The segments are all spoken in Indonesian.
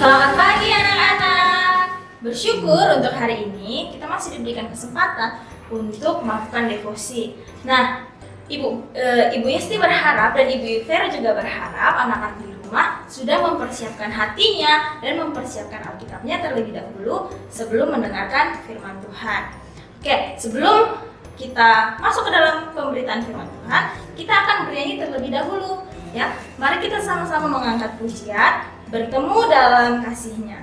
Selamat pagi anak-anak. Bersyukur untuk hari ini kita masih diberikan kesempatan untuk melakukan devosi. Nah, Ibu Yesti berharap dan Ibu Vera juga berharap anak-anak di rumah sudah mempersiapkan hatinya dan mempersiapkan Alkitabnya terlebih dahulu sebelum mendengarkan firman Tuhan. Oke, sebelum kita masuk ke dalam pemberitaan firman Tuhan, kita akan bernyanyi terlebih dahulu. Ya, mari kita sama-sama mengangkat pujian, bertemu dalam kasih-Nya.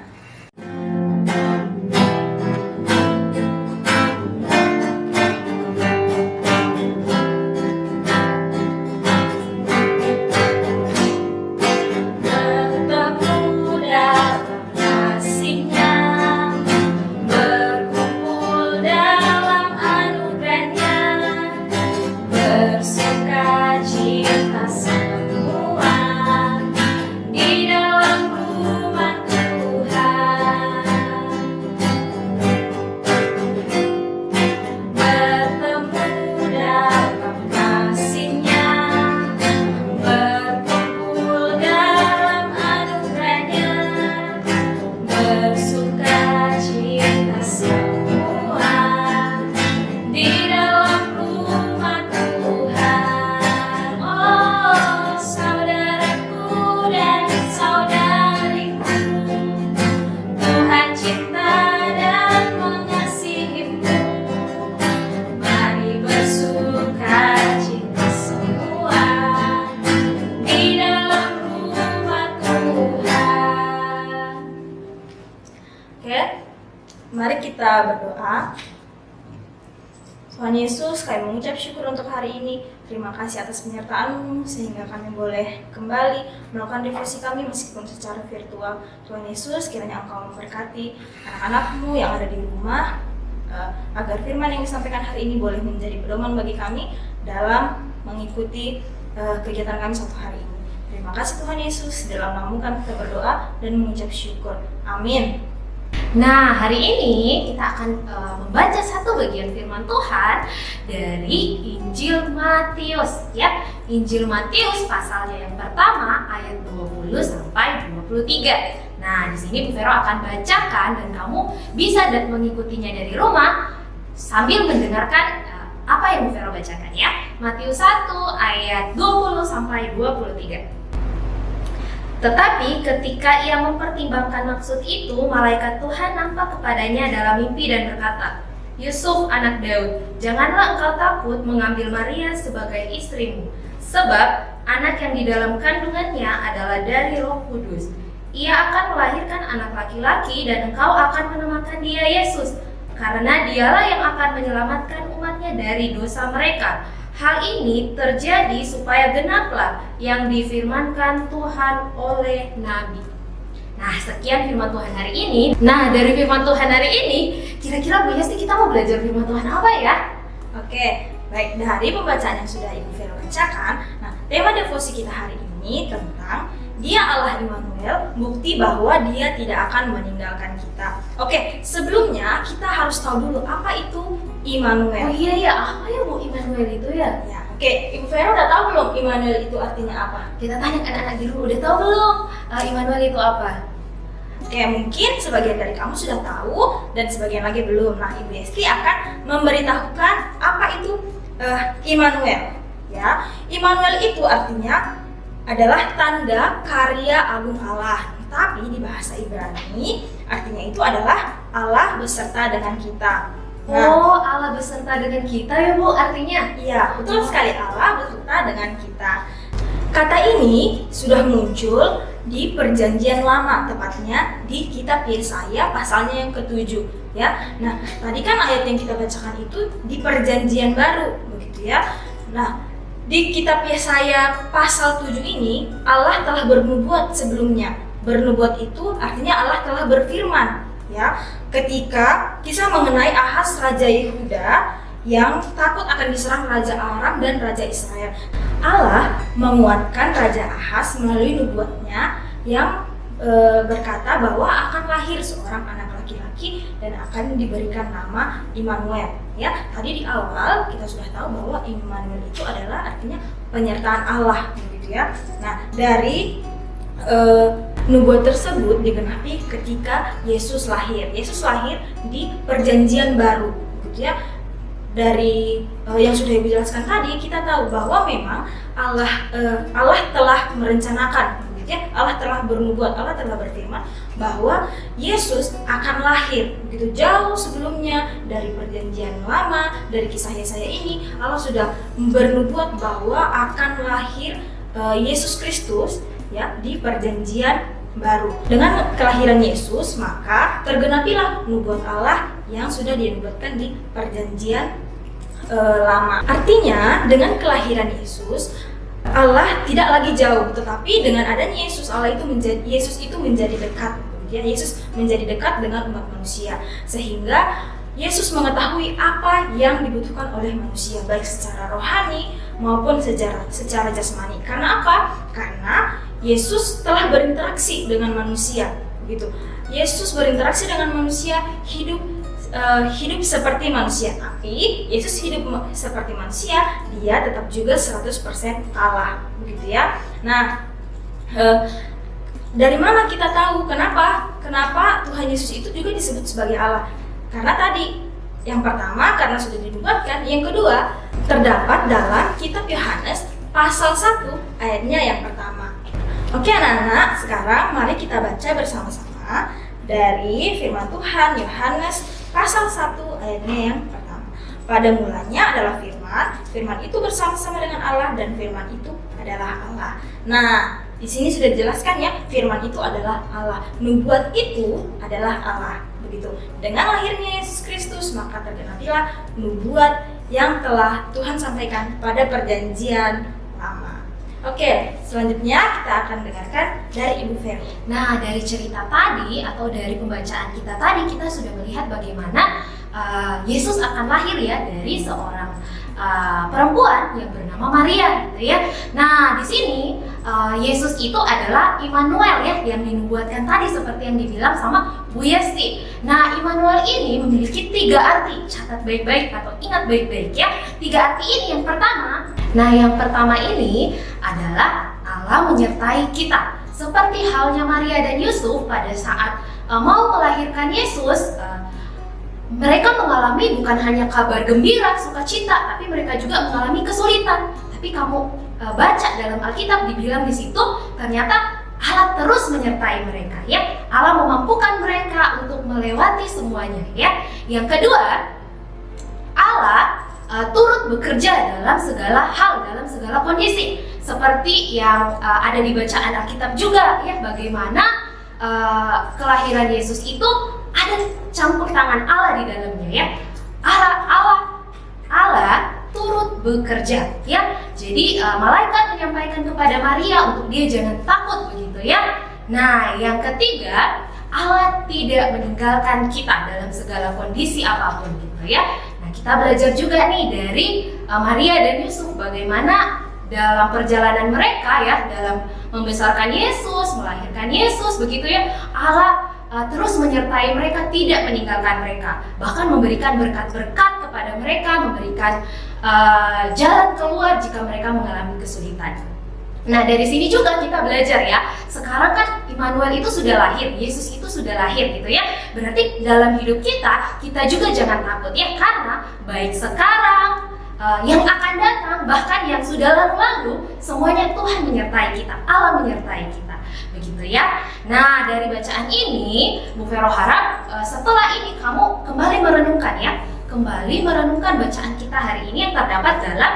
Mari kita berdoa. Tuhan Yesus, kami mengucap syukur untuk hari ini. Terima kasih atas penyertaan-Mu sehingga kami boleh kembali melakukan devosi kami meskipun secara virtual. Tuhan Yesus, kiranya Engkau memberkati anak-anak-Mu yang ada di rumah, agar firman yang disampaikan hari ini boleh menjadi pedoman bagi kami dalam mengikuti kegiatan kami satu hari ini. Terima kasih Tuhan Yesus, dalam nama-Mu kami kita berdoa dan mengucap syukur. Amin. Nah, hari ini kita akan membaca satu bagian firman Tuhan dari Injil Matius, ya. Injil Matius pasalnya yang pertama ayat 20 sampai 23. Nah, di sini Bu Vero akan bacakan dan kamu bisa mengikutinya dari rumah sambil mendengarkan apa yang Bu Vero bacakan, ya. Matius 1 ayat 20 sampai 23. Tetapi ketika ia mempertimbangkan maksud itu, malaikat Tuhan nampak kepadanya dalam mimpi dan berkata, "Yusuf anak Daud, janganlah engkau takut mengambil Maria sebagai istrimu, sebab anak yang di dalam kandungannya adalah dari Roh Kudus. Ia akan melahirkan anak laki-laki dan engkau akan menamakan dia Yesus, karena dialah yang akan menyelamatkan umatnya dari dosa mereka. Hal ini terjadi supaya genaplah yang difirmankan Tuhan oleh Nabi." Nah, sekian firman Tuhan hari ini. Nah, dari firman Tuhan hari ini, kira-kira Bu Yesti kita mau belajar firman Tuhan apa ya? Oke, baik, dari pembacaan yang sudah Ibu Vera bacakan, nah, tema devosi kita hari ini tentang Dia Allah Immanuel, bukti bahwa Dia tidak akan meninggalkan kita. Oke, sebelumnya kita harus tahu dulu apa itu Immanuel. Oh iya ya, apa ya Bu Immanuel itu ya? Ya, oke, Ibu Vera udah tahu belum Immanuel itu artinya apa? Kita tanya anak-anak di rumah, udah tahu belum Immanuel itu apa? Oke, mungkin sebagian dari kamu sudah tahu dan sebagian lagi belum. Nah, Ibu Yesti akan memberitahukan apa itu Immanuel. Ya, Immanuel itu artinya adalah tanda karya agung Allah. Tapi di bahasa Ibrani artinya itu adalah Allah beserta dengan kita. Nah, oh, Allah beserta dengan kita ya Bu artinya? Iya, betul sekali, Allah beserta dengan kita. Kata ini sudah muncul di Perjanjian Lama, tepatnya di kitab Yesaya pasalnya yang ke-7, ya. Nah, tadi kan ayat yang kita bacakan itu di Perjanjian Baru, begitu ya. Nah, di kitab Yesaya pasal 7 ini Allah telah bernubuat sebelumnya. Bernubuat itu artinya Allah telah berfirman, ya. Ketika kisah mengenai Ahaz raja Yehuda yang takut akan diserang raja Aram dan raja Israel, Allah menguatkan raja Ahaz melalui nubuatnya yang berkata bahwa akan lahir seorang anak laki-laki dan akan diberikan nama Immanuel. Ya, tadi di awal kita sudah tahu bahwa Immanuel itu adalah artinya penyertaan Allah, begitu ya. Nah, dari Nubuat tersebut digenapi ketika Yesus lahir. Yesus lahir di Perjanjian Baru, gitu ya. Dari yang sudah Ibu jelaskan tadi, kita tahu bahwa memang Allah telah merencanakan, gitu ya. Allah telah bernubuat, Allah telah berfirman bahwa Yesus akan lahir begitu jauh sebelumnya. Dari Perjanjian Lama, dari kisah Yesaya ini, Allah sudah bernubuat bahwa akan lahir Yesus Kristus, ya, di Perjanjian Baru. Dengan kelahiran Yesus, maka tergenapilah nubuat Allah yang sudah dinubuatkan di Perjanjian Lama. Artinya, dengan kelahiran Yesus, Allah tidak lagi jauh, tetapi dengan adanya Yesus, Yesus itu menjadi dekat. Ya, Yesus menjadi dekat dengan umat manusia, sehingga Yesus mengetahui apa yang dibutuhkan oleh manusia, baik secara rohani maupun secara jasmani. Karena apa? Karena Yesus telah berinteraksi dengan manusia, begitu. Yesus berinteraksi dengan manusia, hidup seperti manusia. Tapi Yesus hidup seperti manusia, dia tetap juga 100% Allah, begitu ya. Nah, dari mana kita tahu kenapa Tuhan Yesus itu juga disebut sebagai Allah? Karena tadi, yang pertama karena sudah dinubuatkan, yang kedua terdapat dalam kitab Yohanes pasal 1 ayatnya yang pertama. Oke anak-anak, sekarang mari kita baca bersama-sama dari firman Tuhan Yohanes pasal 1 ayatnya yang pertama. Pada mulanya adalah firman itu bersama-sama dengan Allah dan firman itu adalah Allah. Nah, di sini sudah dijelaskan ya, firman itu adalah Allah, nubuat itu adalah Allah. Begitu. Dengan lahirnya Yesus Kristus, maka tergenapilah nubuat yang telah Tuhan sampaikan pada Perjanjian Lama. Oke, selanjutnya kita akan dengarkan dari Ibu Ferry. Nah, dari cerita tadi atau dari pembacaan kita tadi, kita sudah melihat bagaimana Yesus akan lahir ya dari seorang perempuan yang bernama Maria, gitu ya. Nah, di sini Yesus itu adalah Immanuel ya, yang dinubuatkan tadi seperti yang dibilang sama Bu Yesti. Nah, Immanuel ini memiliki 3 arti. Catat baik-baik atau ingat baik-baik ya. 3 arti ini yang pertama ini adalah Allah menyertai kita. Seperti halnya Maria dan Yusuf pada saat mau melahirkan Yesus, mereka mengalami bukan hanya kabar gembira, sukacita, tapi mereka juga mengalami kesulitan. Tapi kamu baca dalam Alkitab dibilang di situ ternyata Allah terus menyertai mereka ya. Allah memampukan mereka untuk melewati semuanya ya. Yang kedua, Allah turut bekerja dalam segala hal, dalam segala kondisi. Seperti yang ada di bacaan Alkitab juga ya, bagaimana kelahiran Yesus itu ada campur tangan Allah di dalamnya ya. Allah turut bekerja ya. Jadi malaikat menyampaikan kepada Maria untuk dia jangan takut begitu ya. Nah, yang ketiga, Allah tidak meninggalkan kita dalam segala kondisi apapun gitu ya. Nah, kita belajar juga nih dari Maria dan Yusuf bagaimana dalam perjalanan mereka ya, dalam membesarkan Yesus, melahirkan Yesus begitu ya. Allah terus menyertai mereka, tidak meninggalkan mereka, bahkan memberikan berkat-berkat kepada mereka, memberikan jalan keluar jika mereka mengalami kesulitan. Nah, dari sini juga kita belajar ya, sekarang kan Immanuel itu sudah lahir, Yesus itu sudah lahir gitu ya. Berarti dalam hidup kita juga jangan takut ya, karena baik sekarang, yang akan datang, bahkan yang sudah lalu, semuanya Tuhan menyertai kita, Allah menyertai kita. Begitu ya. Nah, dari bacaan ini, Bu Vero harap setelah ini kamu kembali merenungkan ya, kembali merenungkan bacaan kita hari ini yang terdapat dalam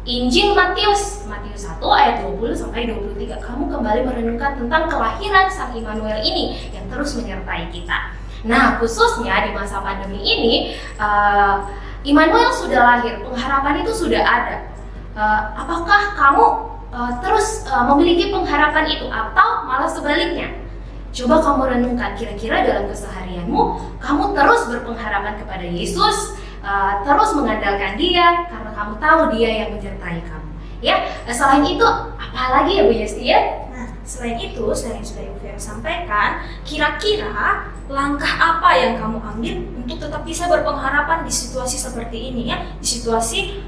Injil Matius 1 ayat 20 sampai 23. Kamu kembali merenungkan tentang kelahiran Sang Immanuel ini yang terus menyertai kita. Nah, khususnya di masa pandemi ini, Immanuel sudah lahir, pengharapan itu sudah ada. Apakah kamu terus memiliki pengharapan itu atau malah sebaliknya? Coba kamu renungkan, kira-kira dalam keseharianmu kamu terus berpengharapan kepada Yesus, terus mengandalkan Dia karena kamu tahu Dia yang menyertai kamu. Ya, selain itu apalagi ya Bu Yesti ya? Nah, selain itu, selain yang sudah Ibu Vero sampaikan, kira-kira langkah apa yang kamu ambil untuk tetap bisa berpengharapan di situasi seperti ini ya, di situasi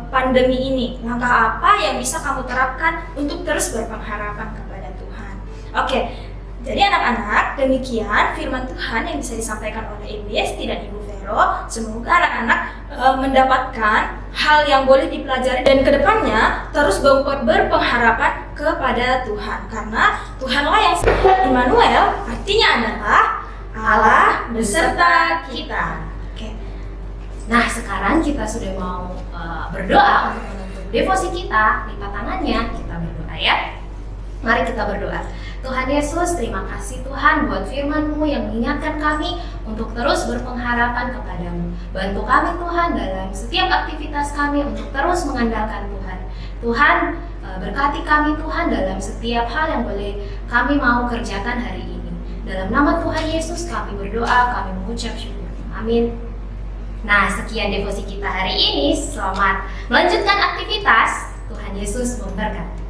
pandemi ini? Langkah apa yang bisa kamu terapkan untuk terus berpengharapan kepada Tuhan? Oke, jadi anak-anak, demikian firman Tuhan yang bisa disampaikan oleh Ibu Yesti dan Ibu Vero. Semoga anak-anak mendapatkan hal yang boleh dipelajari dan kedepannya terus berpengharapan kepada Tuhan. Karena Tuhanlah yang Immanuel, artinya adalah Allah beserta kita. Oke. Nah, sekarang kita sudah mau berdoa untuk menutup devosi kita. Lipat tangannya, kita berdoa ya. Mari kita berdoa. Tuhan Yesus, terima kasih Tuhan buat firman-Mu yang mengingatkan kami untuk terus berpengharapan kepadamu. Bantu kami Tuhan dalam setiap aktivitas kami untuk terus mengandalkan Tuhan. Tuhan, berkati kami Tuhan dalam setiap hal yang boleh kami mau kerjakan hari ini. Dalam nama Tuhan Yesus kami berdoa, kami mengucap syukur. Amin. Nah, sekian devosi kita hari ini. Selamat melanjutkan aktivitas. Tuhan Yesus memberkati.